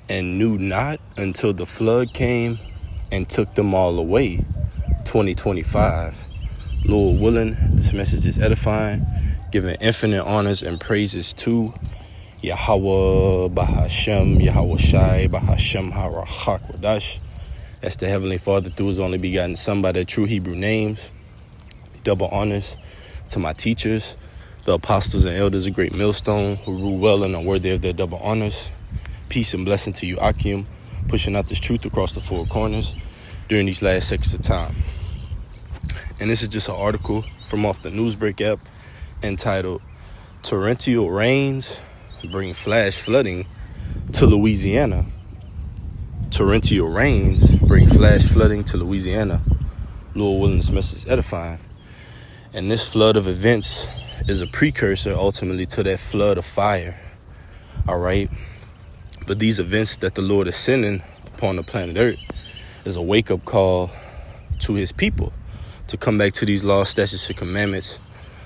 and knew not until the flood came and took them all away. 2025. Lord willing, this message is edifying, giving infinite honors and praises to Yahweh, Bahashem, Yahweh Shai, Bahashem, Harachak, Wadash. That's the Heavenly Father through His only begotten Son by their true Hebrew names. Double honors to my teachers, the apostles and elders of Great Millstone, who rule well and are worthy of their double honors. Peace and blessing to you, Akim, pushing out this truth across the four corners during these last seconds of time. And this is just an article from off the Newsbreak app entitled Torrential Rains Bring Flash Flooding to Louisiana. Torrential rains bring flash flooding to Louisiana. Lord willing, this message is edifying. And this flood of events is a precursor ultimately to that flood of fire. All right. But these events that the Lord is sending upon the planet Earth is a wake-up call to His people to come back to these laws, statutes, and commandments,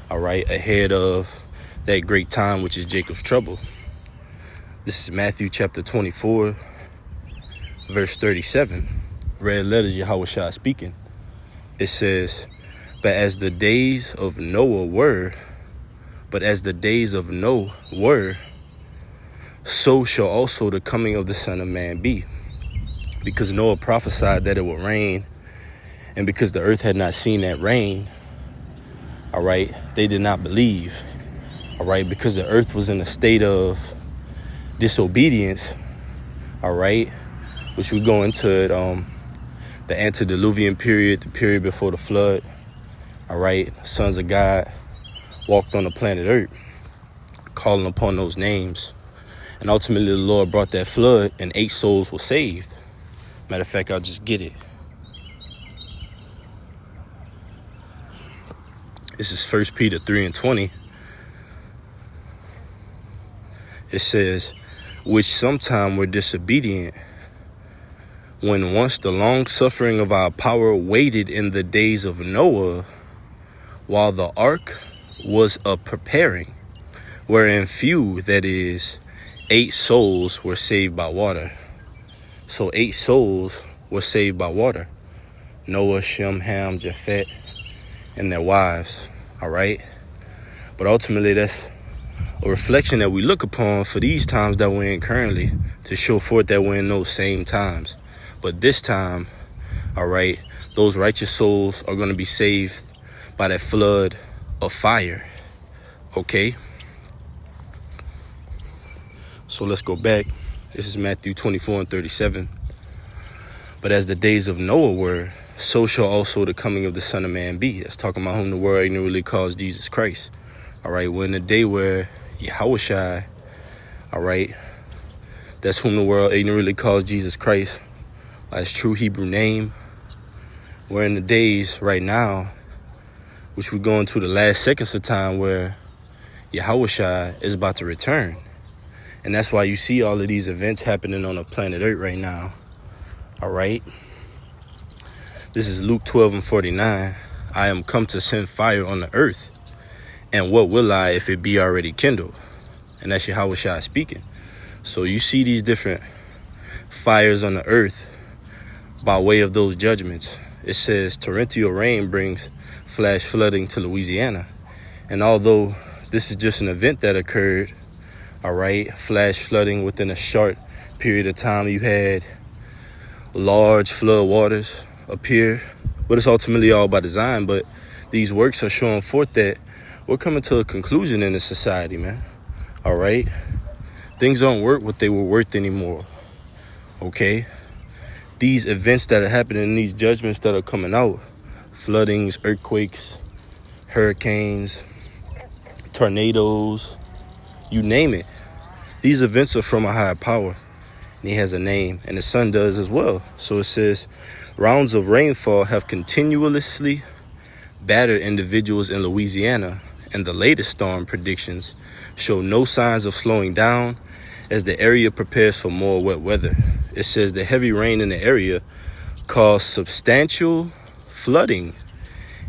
all right, ahead of that great time, which is Jacob's trouble. This is Matthew chapter 24, verse 37. Red letters, Yahweh Shai speaking. It says, But as the days of Noah were, so shall also the coming of the Son of Man be. Because Noah prophesied that it would rain, and because the earth had not seen that rain, all right, they did not believe, all right, because the earth was in a state of disobedience, all right, which we go into it, the antediluvian period, the period before the flood, all right, sons of God walked on the planet Earth, calling upon those names, and ultimately the Lord brought that flood, and 8 souls were saved. Matter of fact, I'll just get it. This is 1 Peter 3:20. It says, which sometime were disobedient, when once the long suffering of our power waited in the days of Noah, while the ark was a preparing, wherein few, that is, 8 souls were saved by water. So 8 souls were saved by water. Noah, Shem, Ham, Japheth, and their wives, all right? But ultimately, that's a reflection that we look upon for these times that we're in currently to show forth that we're in those same times. But this time, all right, those righteous souls are going to be saved by that flood of fire, okay? So let's go back. This is Matthew 24:37. But as the days of Noah were, so shall also the coming of the Son of Man be. That's talking about whom the world ignorantly calls Jesus Christ. All right, we're in a day where Yahweh Shai, all right, that's whom the world ignorantly calls Jesus Christ, by His true Hebrew name. We're in the days right now, which we're going to the last seconds of time, where Yahweh Shai is about to return. And that's why you see all of these events happening on the planet Earth right now. All right. This is Luke 12:49. I am come to send fire on the earth. And what will I if it be already kindled? And that's Yahweh Shai speaking. So you see these different fires on the earth by way of those judgments. It says torrential rain brings flash flooding to Louisiana. And although this is just an event that occurred, all right, flash flooding within a short period of time, you had large flood waters appear, but it's ultimately all by design. But these works are showing forth that we're coming to a conclusion in this society, man. All right, things don't work what they were worth anymore. Okay, these events that are happening, these judgments that are coming out, floodings, earthquakes, hurricanes, tornadoes, you name it, these events are from a higher power. And He has a name, and the sun does as well. So it says, rounds of rainfall have continuously battered individuals in Louisiana, and the latest storm predictions show no signs of slowing down as the area prepares for more wet weather. It says the heavy rain in the area caused substantial flooding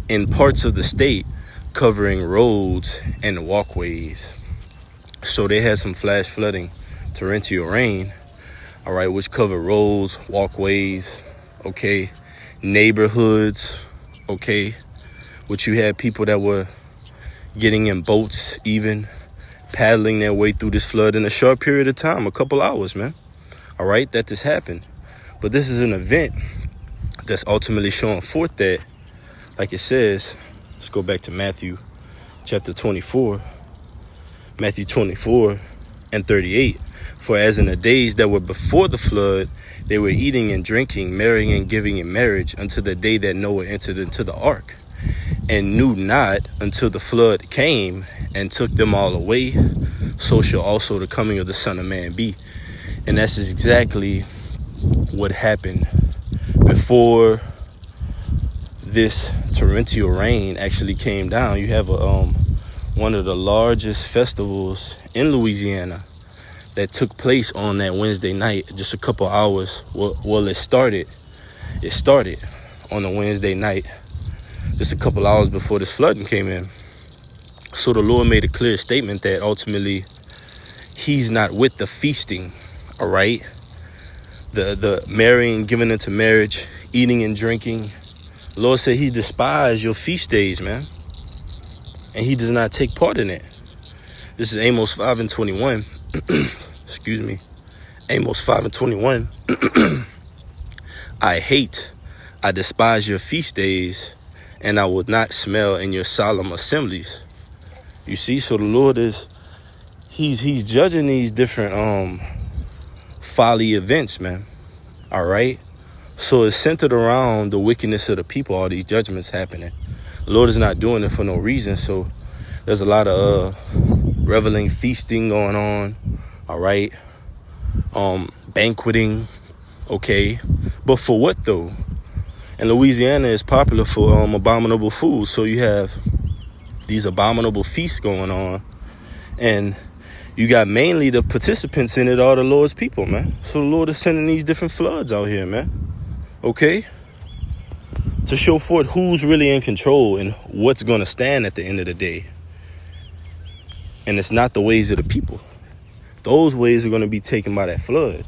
in parts of the state, covering roads and walkways. So they had some flash flooding, torrential rain, all right, which cover roads, walkways, okay, neighborhoods, okay, which you had people that were getting in boats, even paddling their way through this flood in a short period of time, a couple hours, man. All right, that this happened. But this is an event that's ultimately showing forth that, like it says, let's go back to Matthew chapter 24, Matthew 24 and 38. For as in the days that were before the flood, they were eating and drinking, marrying and giving in marriage until the day that Noah entered into the ark, and knew not until the flood came and took them all away. So shall also the coming of the Son of Man be. And that's exactly what happened before this torrential rain actually came down. You have one of the largest festivals in Louisiana that took place on that Wednesday night, just a couple hours. Well, it started on a Wednesday night, just a couple hours before this flooding came in. So the Lord made a clear statement that ultimately he's not with the feasting, all right? The marrying, giving into marriage, eating and drinking. The Lord said he despised your feast days, man. And he does not take part in it. This is Amos 5 and 21. Excuse me. Amos 5 and 21. I despise your feast days, and I will not smell in your solemn assemblies. You see, so the Lord he's judging these different folly events, man. All right. So it's centered around the wickedness of the people, all these judgments happening. The Lord is not doing it for no reason. So there's a lot of reveling, feasting going on. All right. Banqueting. Okay. But for what though? And Louisiana is popular for abominable foods. So you have these abominable feasts going on. And you got mainly the participants in it are the Lord's people, man. So the Lord is sending these different floods out here, man. Okay? To show forth who's really in control and what's going to stand at the end of the day. And it's not the ways of the people. Those ways are going to be taken by that flood.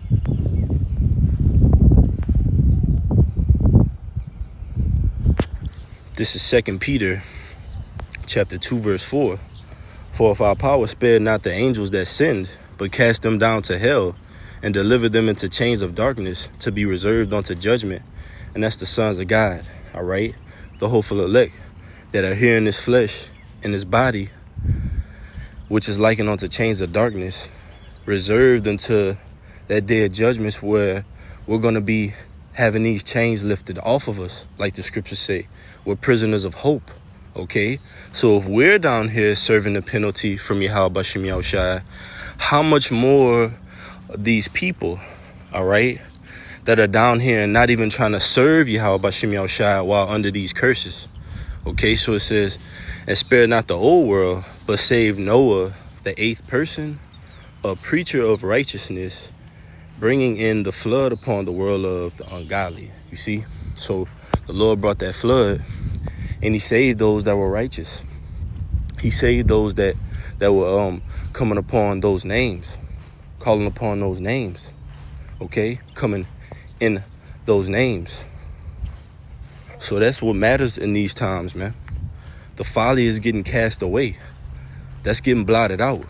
This is 2 Peter chapter 2, verse 4. For if our power spared not the angels that sinned, but cast them down to hell, and delivered them into chains of darkness to be reserved unto judgment. And that's the sons of God, all right? The hopeful elect that are here in this flesh, in this body, which is likened unto chains of darkness, reserved unto that day of judgments where we're going to be having these chains lifted off of us, like the scriptures say. We're prisoners of hope, okay? So if we're down here serving the penalty from Yahweh Bashim Yahushai, how much more these people, all right, that are down here and not even trying to serve Yahweh Bashim Yahushai while under these curses, okay? So it says, and spare not the old world, but save Noah, the eighth person, a preacher of righteousness, bringing in the flood upon the world of the ungodly. You see? So the Lord brought that flood, and he saved those that were righteous. He saved those that were coming upon those names, calling upon those names, okay? Coming in those names. So that's what matters in these times, man. The folly is getting cast away. That's getting blotted out.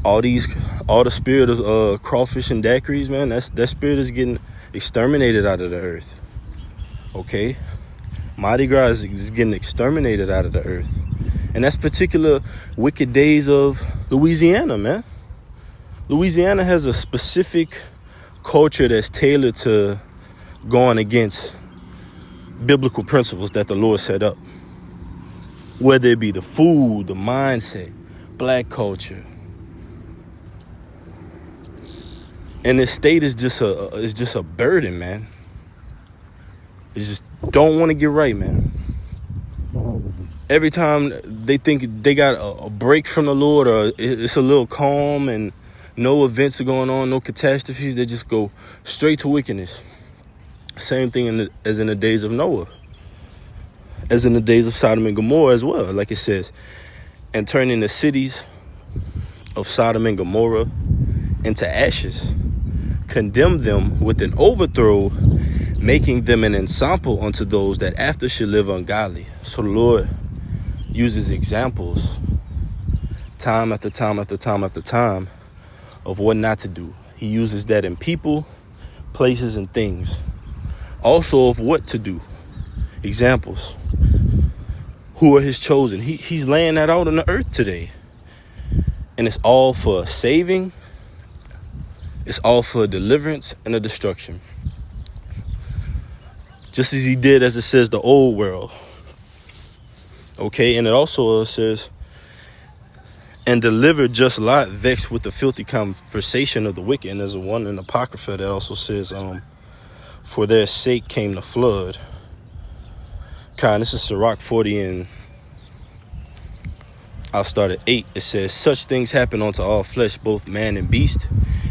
All the spirit of crawfish and daiquiris, man, that spirit is getting exterminated out of the earth. Okay? Mardi Gras is getting exterminated out of the earth. And that's particular wicked days of Louisiana, man. Louisiana has a specific culture that's tailored to going against biblical principles that the Lord set up. Whether it be the food, the mindset, black culture. And this state is just a burden, man. It's just don't want to get right, man. Every time they think they got a break from the Lord, or it's a little calm and no events are going on, no catastrophes, they just go straight to wickedness. Same thing as in the days of Noah, as in the days of Sodom and Gomorrah as well, like it says, and turning the cities of Sodom and Gomorrah into ashes, condemn them with an overthrow, making them an ensample unto those that after should live ungodly. So the Lord uses examples time after time after time after time of what not to do. He uses that in people, places, and things. Also of what to do. Examples. Who are his chosen? He's laying that out on the earth today. And it's all for saving. It's all for deliverance and a destruction. Just as he did, as it says, the old world. Okay, and it also says, and deliver just Lot, vexed with the filthy conversation of the wicked. And there's one in Apocrypha that also says, for their sake came the flood. This is Sirach 40, and I'll start at 8. It says, such things happen unto all flesh, both man and beast,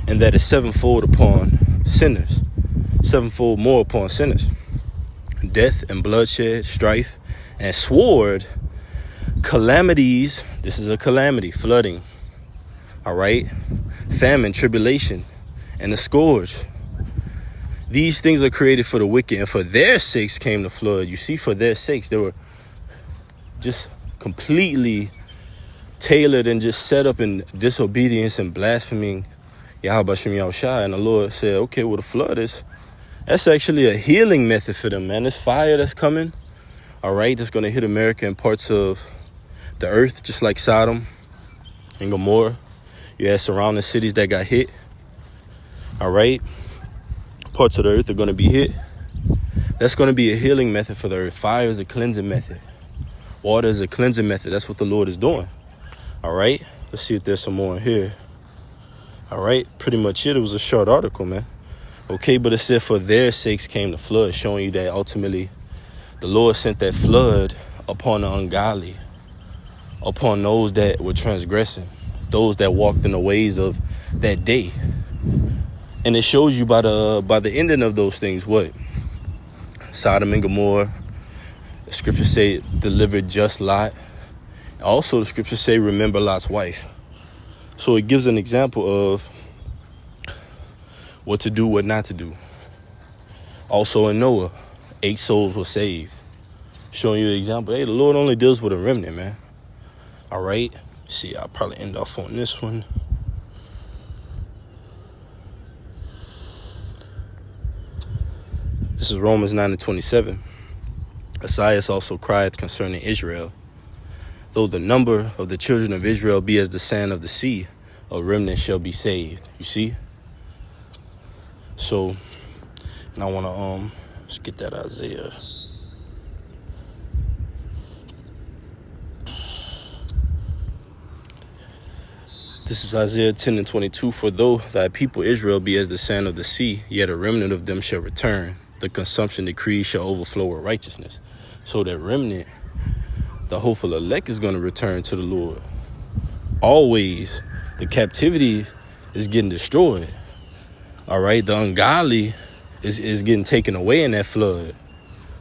and that is sevenfold upon sinners, sevenfold more upon sinners. Death and bloodshed, strife and sword, calamities. This is a calamity, flooding. All right. Famine, tribulation, and the scourge. These things are created for the wicked, and for their sakes came the flood. You see, for their sakes, they were just completely tailored and just set up in disobedience and blaspheming Yahweh Shem Yahushua. And the Lord said, okay, well, the flood that's actually a healing method for them, man. This fire that's coming, all right, that's going to hit America and parts of the earth, just like Sodom and Gomorrah. You had surrounding cities that got hit, all right. Parts of the earth are going to be hit. That's going to be a healing method for the earth. Fire is a cleansing method. Water is a cleansing method. That's what the Lord is doing. All right. Let's see if there's some more in here. All right. Pretty much it. It was a short article, man. Okay. But it said for their sakes came the flood, showing you that ultimately the Lord sent that flood upon the ungodly, upon those that were transgressing, those that walked in the ways of that day. And it shows you by the ending of those things what? Sodom and Gomorrah. The scriptures say delivered just Lot. Also the scriptures say remember Lot's wife. So it gives an example of what to do, what not to do. Also in Noah, 8 souls were saved. Showing you an example. Hey, the Lord only deals with a remnant, man. All right. See, I'll probably end off on this one. This is Romans 9:27. Esaias also cried concerning Israel. Though the number of the children of Israel be as the sand of the sea, a remnant shall be saved. You see? So, and I want to let's get that Isaiah. This is Isaiah 10:22. For though thy people Israel be as the sand of the sea, yet a remnant of them shall return. The consumption decree shall overflow with righteousness. So that remnant, the hopeful elect, is going to return to the Lord. Always, the captivity is getting destroyed. All right, the ungodly is getting taken away in that flood.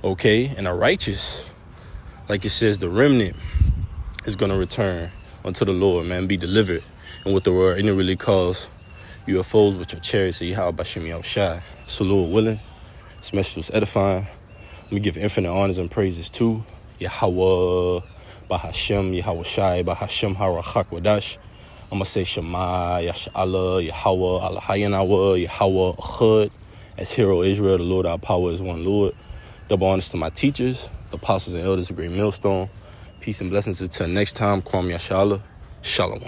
Okay, and the righteous, like it says, the remnant is going to return unto the Lord, man, be delivered. And what the word, and it really calls UFOs with your chariots, Yahweh Bashem Yahushai. So Lord willing, this message was edifying. Let me give infinite honors and praises to Yahweh, Bahashem, Yahweh Shai, Bahashem, Harachak Wadash. I'm going to say Shema, Yash'Allah, Yahweh, Allah Hayanawa, Yahweh, Achad. As Hero Israel, the Lord our power is one Lord. Double honors to my teachers, the apostles and elders of Great Millstone. Peace and blessings until next time. Kwam Yashala. Shalom.